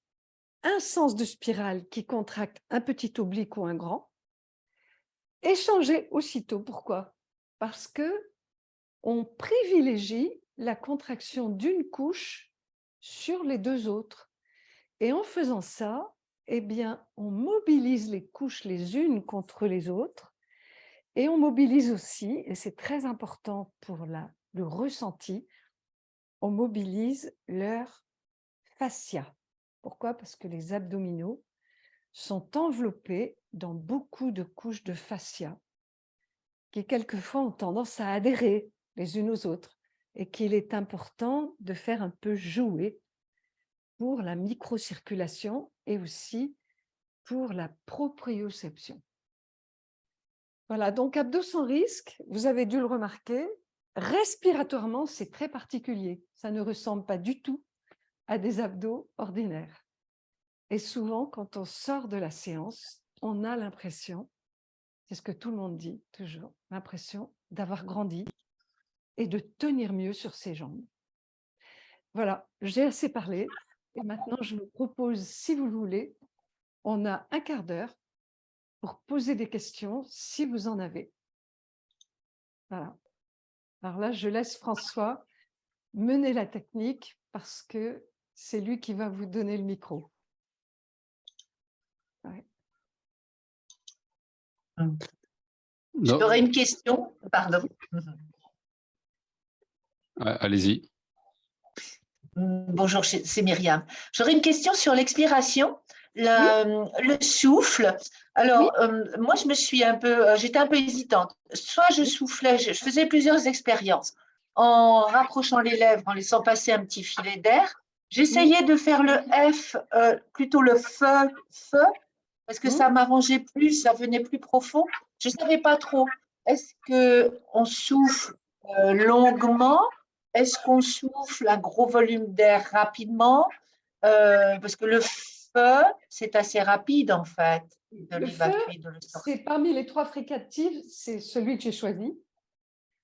un sens de spirale qui contracte un petit oblique ou un grand, et changer aussitôt. Pourquoi? Parce que on privilégie la contraction d'une couche sur les deux autres. Et en faisant ça, eh bien, on mobilise les couches les unes contre les autres et on mobilise aussi, et c'est très important pour le ressenti, on mobilise leur fascia. Pourquoi? Parce que les abdominaux sont enveloppés dans beaucoup de couches de fascia qui quelquefois ont tendance à adhérer les unes aux autres et qu'il est important de faire un peu jouer pour la microcirculation et aussi pour la proprioception. Voilà, donc abdos sans risque, vous avez dû le remarquer, respiratoirement, c'est très particulier. Ça ne ressemble pas du tout à des abdos ordinaires. Et souvent, quand on sort de la séance, on a l'impression, c'est ce que tout le monde dit toujours, l'impression d'avoir grandi et de tenir mieux sur ses jambes. Voilà, j'ai assez parlé. Et maintenant, je vous propose, si vous le voulez, on a un quart d'heure pour poser des questions, si vous en avez. Voilà. Alors là, je laisse François mener la technique parce que c'est lui qui va vous donner le micro. Ouais. J'aurais une question, pardon. Allez-y. Bonjour, c'est Myriam. J'aurais une question sur l'expiration, le souffle. Alors, moi, je me suis j'étais un peu hésitante. Soit je soufflais, je faisais plusieurs expériences en rapprochant les lèvres, en laissant passer un petit filet d'air. J'essayais de faire le F, plutôt le feu, parce que ça m'arrangeait plus, ça venait plus profond. Je ne savais pas trop. Est-ce qu'on souffle longuement? Est-ce qu'on souffle un gros volume d'air rapidement? Parce que le feu, c'est assez rapide en fait, de l'évacuer, de le sortir. C'est parmi les trois fricatives, c'est celui que j'ai choisi,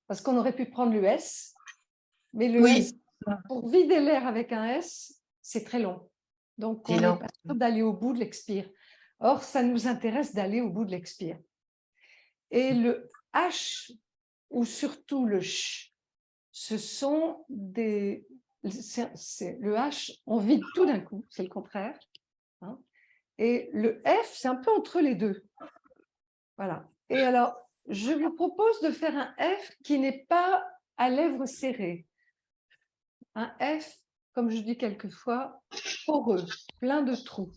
parce qu'on aurait pu prendre le S, mais le S, pour vider l'air avec un S, c'est très long. Donc, on n'est pas sûr d'aller au bout de l'expire. Or, ça nous intéresse d'aller au bout de l'expire. Et le H, ou surtout le CH, ce sont des... le H, on vide tout d'un coup, c'est le contraire. Hein. Et le F, c'est un peu entre les deux. Voilà. Et alors, je vous propose de faire un F qui n'est pas à lèvres serrées. Un F, comme je dis quelquefois, poreux, plein de trous.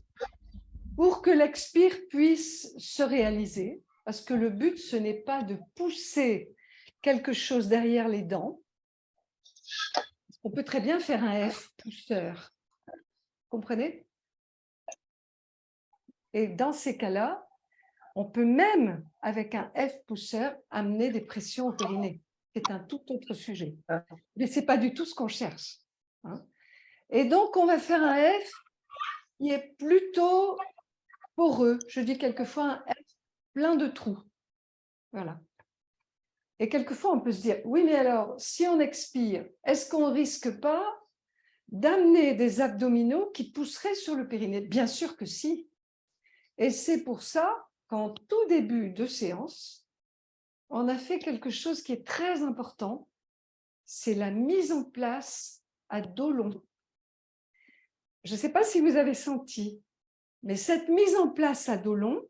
Pour que l'expire puisse se réaliser, parce que le but, ce n'est pas de pousser quelque chose derrière les dents. On peut très bien faire un F pousseur. Comprenez? Et dans ces cas-là, on peut même, avec un F pousseur, amener des pressions au périnée. C'est un tout autre sujet. Mais ce n'est pas du tout ce qu'on cherche. Hein. Et donc, on va faire un F qui est plutôt poreux. Je dis quelquefois un F plein de trous. Voilà. Et quelquefois, on peut se dire, oui, mais alors, si on expire, est-ce qu'on ne risque pas d'amener des abdominaux qui pousseraient sur le périnée? Bien sûr que si. Et c'est pour ça qu'en tout début de séance, on a fait quelque chose qui est très important, c'est la mise en place à dos long. Je ne sais pas si vous avez senti, mais cette mise en place à dos long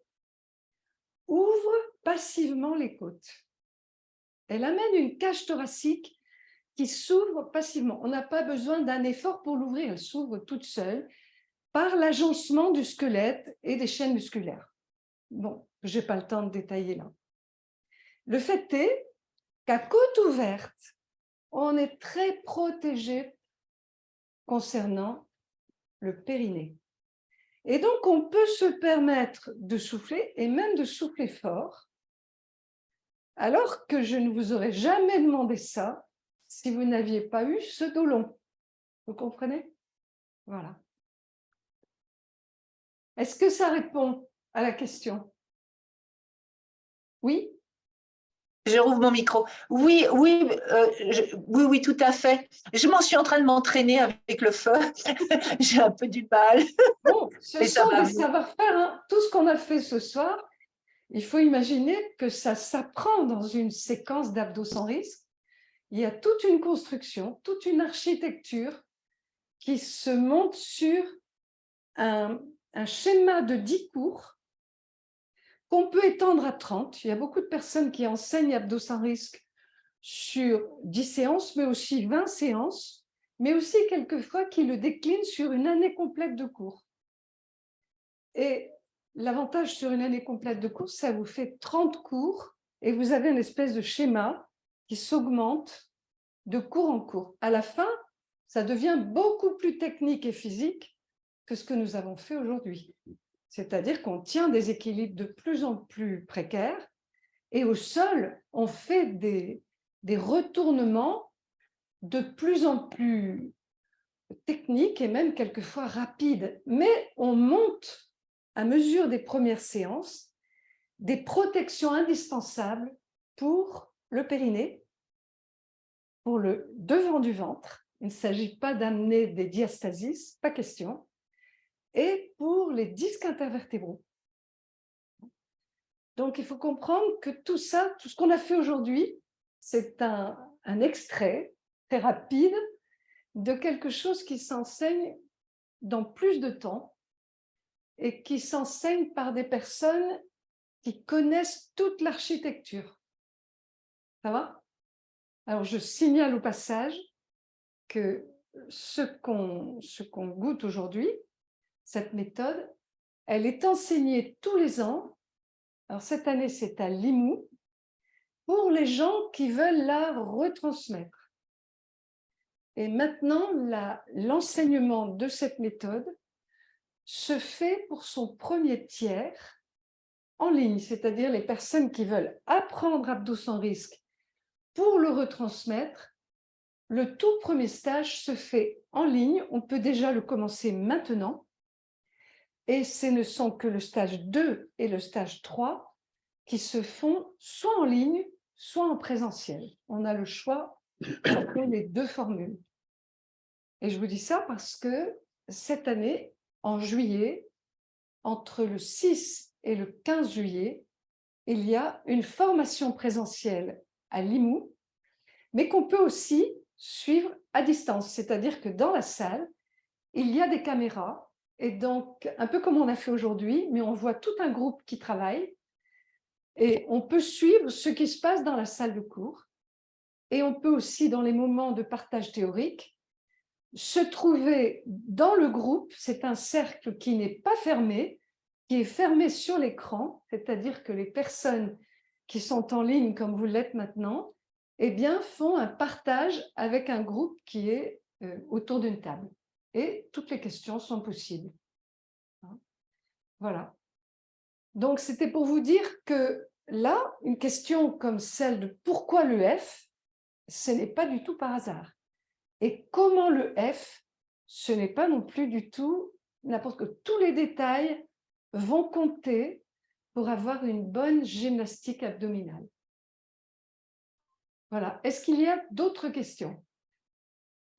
ouvre passivement les côtes. Elle amène une cage thoracique qui s'ouvre passivement. On n'a pas besoin d'un effort pour l'ouvrir, elle s'ouvre toute seule par l'agencement du squelette et des chaînes musculaires. Bon, je n'ai pas le temps de détailler là. Le fait est qu'à côte ouverte, on est très protégé concernant le périnée. Et donc, on peut se permettre de souffler et même de souffler fort, alors que je ne vous aurais jamais demandé ça si vous n'aviez pas eu ce dos long. Vous comprenez? Voilà. Est-ce que ça répond à la question? Oui? Je rouvre mon micro. Oui, oui, oui, oui, tout à fait. Je m'en suis en train de m'entraîner avec le feu. J'ai un peu du mal, Bon, ce mais ça sont va des venir. savoir-faire, hein. Tout ce qu'on a fait ce soir, il faut imaginer que ça s'apprend dans une séquence d'abdos sans risque. Il y a toute une construction, toute une architecture qui se monte sur un schéma de 10 cours qu'on peut étendre à 30. Il y a beaucoup de personnes qui enseignent abdos sans risque sur 10 séances, mais aussi 20 séances, mais aussi quelquefois qui le déclinent sur une année complète de cours. Et l'avantage sur une année complète de cours, ça vous fait 30 cours et vous avez une espèce de schéma qui s'augmente de cours en cours. À la fin, ça devient beaucoup plus technique et physique que ce que nous avons fait aujourd'hui. C'est-à-dire qu'on tient des équilibres de plus en plus précaires et au sol, on fait des retournements de plus en plus techniques et même quelquefois rapides. Mais on monte, à mesure des premières séances, des protections indispensables pour le périnée, pour le devant du ventre. Il ne s'agit pas d'amener des diastasis, pas question, et pour les disques intervertébraux. Donc, il faut comprendre que tout ça, tout ce qu'on a fait aujourd'hui, c'est un extrait très rapide de quelque chose qui s'enseigne dans plus de temps et qui s'enseigne par des personnes qui connaissent toute l'architecture. Ça va? Alors, je signale au passage que ce qu'on goûte aujourd'hui, cette méthode, elle est enseignée tous les ans. Alors, cette année, c'est à Limoux, pour les gens qui veulent la retransmettre. Et maintenant, l'enseignement de cette méthode se fait pour son premier tiers en ligne, c'est-à-dire les personnes qui veulent apprendre abdos sans risque pour le retransmettre. Le tout premier stage se fait en ligne, on peut déjà le commencer maintenant, et ce ne sont que le stage 2 et le stage 3 qui se font soit en ligne, soit en présentiel. On a le choix entre les deux formules. Et je vous dis ça parce que cette année, en juillet, entre le 6 et le 15 juillet, il y a une formation présentielle à Limoux, mais qu'on peut aussi suivre à distance. C'est-à-dire que dans la salle, il y a des caméras, et donc, un peu comme on a fait aujourd'hui, mais on voit tout un groupe qui travaille, et on peut suivre ce qui se passe dans la salle de cours, et on peut aussi, dans les moments de partage théorique, se trouver dans le groupe. C'est un cercle qui n'est pas fermé, qui est fermé sur l'écran, c'est-à-dire que les personnes qui sont en ligne, comme vous l'êtes maintenant, eh bien, font un partage avec un groupe qui est autour d'une table. Et toutes les questions sont possibles. Voilà. Donc, c'était pour vous dire que là, une question comme celle de pourquoi le F, ce n'est pas du tout par hasard. Et comment le F, ce n'est pas non plus du tout n'importe quoi. Tous les détails vont compter pour avoir une bonne gymnastique abdominale. Voilà. Est-ce qu'il y a d'autres questions?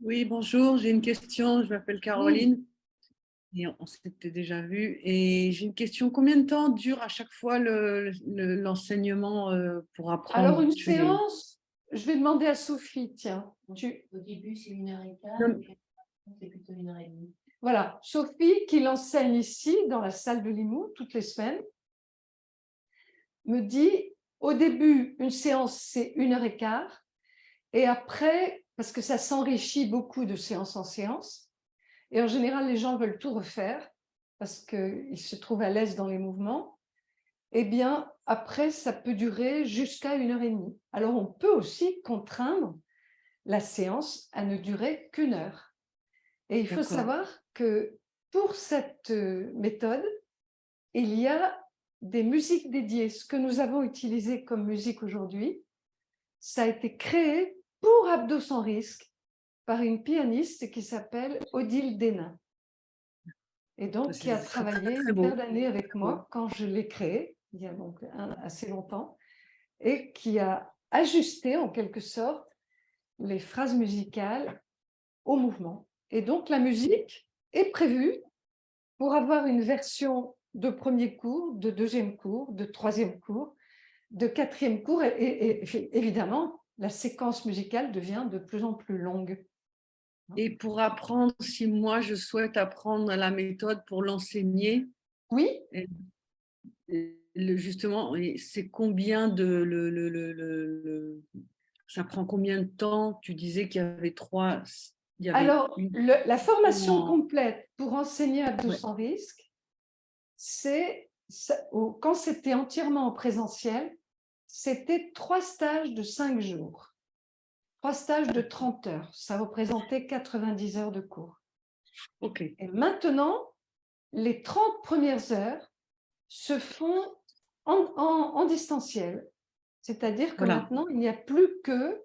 Oui, bonjour, j'ai une question. Je m'appelle Oui. Caroline et on s'était déjà vu. Et j'ai une question. Combien de temps dure à chaque fois l'enseignement pour apprendre? Alors, une séance, je vais demander à Sophie, tiens. Au début, c'est 1h15, Non. c'est plutôt 1h30. Voilà, Sophie, qui l'enseigne ici, dans la salle de Limoux, toutes les semaines, me dit, au début, une séance, c'est 1h15, et après, parce que ça s'enrichit beaucoup de séance en séance, et en général, les gens veulent tout refaire, parce qu'ils se trouvent à l'aise dans les mouvements, eh bien, après, ça peut durer jusqu'à 1h30. Alors, on peut aussi contraindre la séance à ne durer qu'1 heure. Et il faut savoir que pour cette méthode, il y a des musiques dédiées. Ce que nous avons utilisé comme musique aujourd'hui, ça a été créé pour abdos sans risque par une pianiste qui s'appelle Odile Dénin. Et donc, qui a travaillé une paire d'années avec moi quand je l'ai créé, il y a donc assez longtemps, et qui a ajuster en quelque sorte les phrases musicales au mouvement. Et donc, la musique est prévue pour avoir une version de premier cours, de deuxième cours, de troisième cours, de quatrième cours. Et évidemment, la séquence musicale devient de plus en plus longue. Et pour apprendre, si moi je souhaite apprendre la méthode pour l'enseigner, Oui, justement, c'est combien ça prend combien de temps? Tu disais qu'il y avait alors la formation en- complète pour enseigner Abdou sans risque, quand c'était entièrement en présentiel, c'était 3 stages de 5 jours. 3 stages de 30 heures. Ça représentait 90 heures de cours. Ok. Et maintenant, les 30 premières heures se font en distanciel. C'est-à-dire que Voilà. maintenant, il n'y a plus que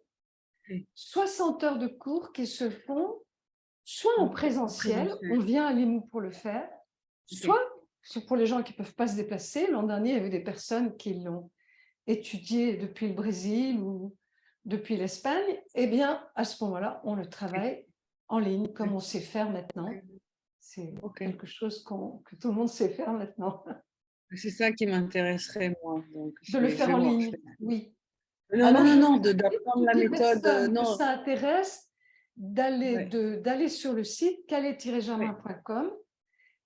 Ok. 60 heures de cours qui se font soit en présentiel, on vient à Limoux pour le faire, soit pour les gens qui ne peuvent pas se déplacer. L'an dernier, il y avait des personnes qui l'ont étudié depuis le Brésil ou depuis l'Espagne. Eh bien, à ce moment-là, on le travaille en ligne comme on sait faire maintenant. C'est quelque chose que tout le monde sait faire maintenant. C'est ça qui m'intéresserait, moi. Donc, De le faire en ligne, oui. Non, d'apprendre la méthode. Que ça intéresse d'aller sur le site calais-germain.com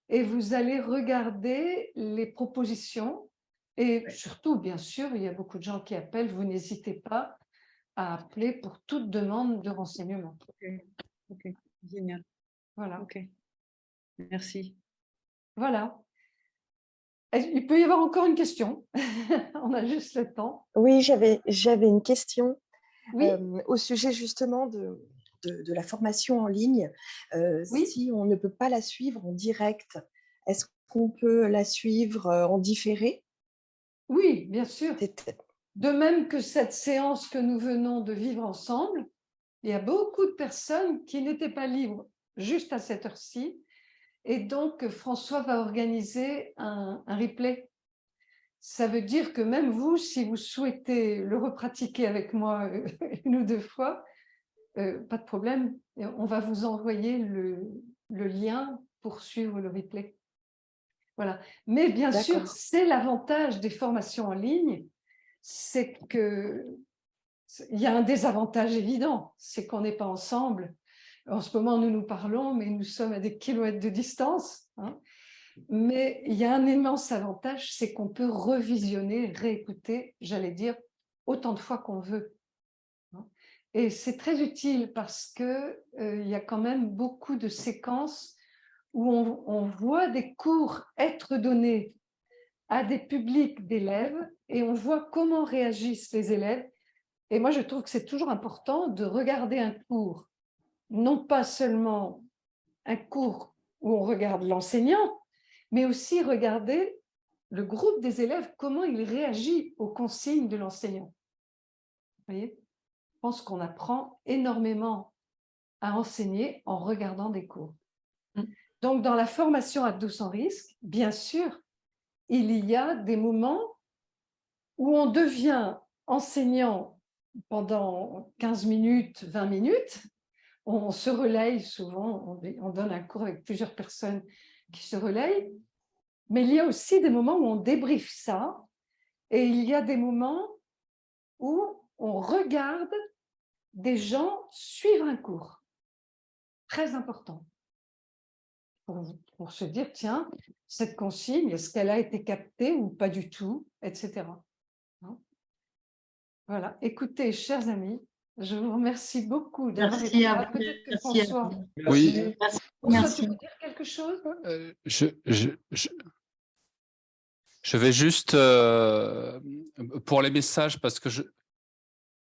et vous allez regarder les propositions. Et surtout, bien sûr, il y a beaucoup de gens qui appellent. Vous n'hésitez pas à appeler pour toute demande de renseignement. Ok, génial. Voilà. Ok, merci. Voilà. Il peut y avoir encore une question. On a juste le temps. Oui, j'avais une question Oui. au sujet justement de la formation en ligne. Oui. Si on ne peut pas la suivre en direct, est-ce qu'on peut la suivre en différé? Oui, bien sûr. De même que cette séance que nous venons de vivre ensemble, il y a beaucoup de personnes qui n'étaient pas libres juste à cette heure-ci. Et donc, François va organiser un replay. Ça veut dire que même vous, si vous souhaitez le repratiquer avec moi une ou deux fois, pas de problème. On va vous envoyer le lien pour suivre le replay. Voilà. Mais bien sûr, c'est l'avantage des formations en ligne, c'est qu'il y a un désavantage évident, c'est qu'on n'est pas ensemble. En ce moment, nous nous parlons, mais nous sommes à des kilomètres de distance. Hein. Mais il y a un immense avantage, c'est qu'on peut revisionner, réécouter, j'allais dire, autant de fois qu'on veut. Et c'est très utile parce qu'il y a quand même beaucoup de séquences où on voit des cours être donnés à des publics d'élèves et on voit comment réagissent les élèves. Et moi, je trouve que c'est toujours important de regarder un cours, non pas seulement un cours où on regarde l'enseignant, mais aussi regarder le groupe des élèves, comment il réagit aux consignes de l'enseignant. Vous voyez ? Je pense qu'on apprend énormément à enseigner en regardant des cours. Donc, dans la formation Abdou sans risque, bien sûr, il y a des moments où on devient enseignant pendant 15 minutes, 20 minutes. On se relaye souvent, on donne un cours avec plusieurs personnes qui se relayent. Mais il y a aussi des moments où on débriefe ça et il y a des moments où on regarde des gens suivre un cours. Très important. Pour se dire, tiens, cette consigne, est-ce qu'elle a été captée ou pas du tout, etc. Voilà. Écoutez, chers amis, je vous remercie beaucoup d'avoir été là. Peut-être que François, oui. François, tu veux dire quelque chose? Je vais juste, pour les messages, parce que je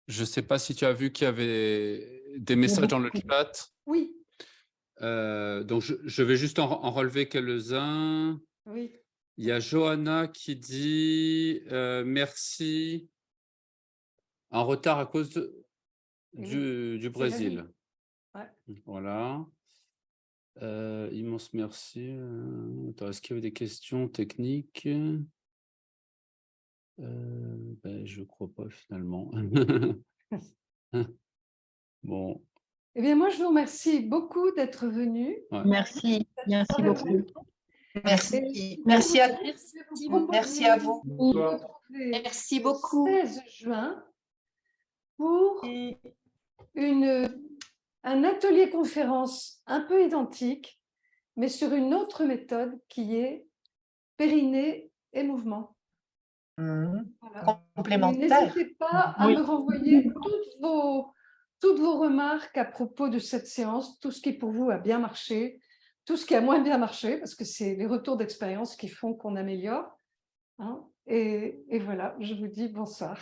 ne sais pas si tu as vu qu'il y avait des messages dans le chat. Oui. Donc, je vais juste en relever quelques-uns. Oui. Il y a Johanna qui dit merci en retard à cause du Brésil. Ouais. Voilà. Immense merci. Attends, est-ce qu'il y avait des questions techniques? Ben, je crois pas finalement. Bon, Eh bien, moi, je vous remercie beaucoup d'être venu. Merci beaucoup. Merci. Merci à Merci à vous. Merci beaucoup. Le 16 juin pour un atelier conférence un peu identique, mais sur une autre méthode qui est périnée et mouvement. Voilà. Complémentaire. N'hésitez pas à me renvoyer toutes vos remarques à propos de cette séance, tout ce qui pour vous a bien marché, tout ce qui a moins bien marché, parce que c'est les retours d'expérience qui font qu'on améliore. Hein. Et voilà, je vous dis bonsoir.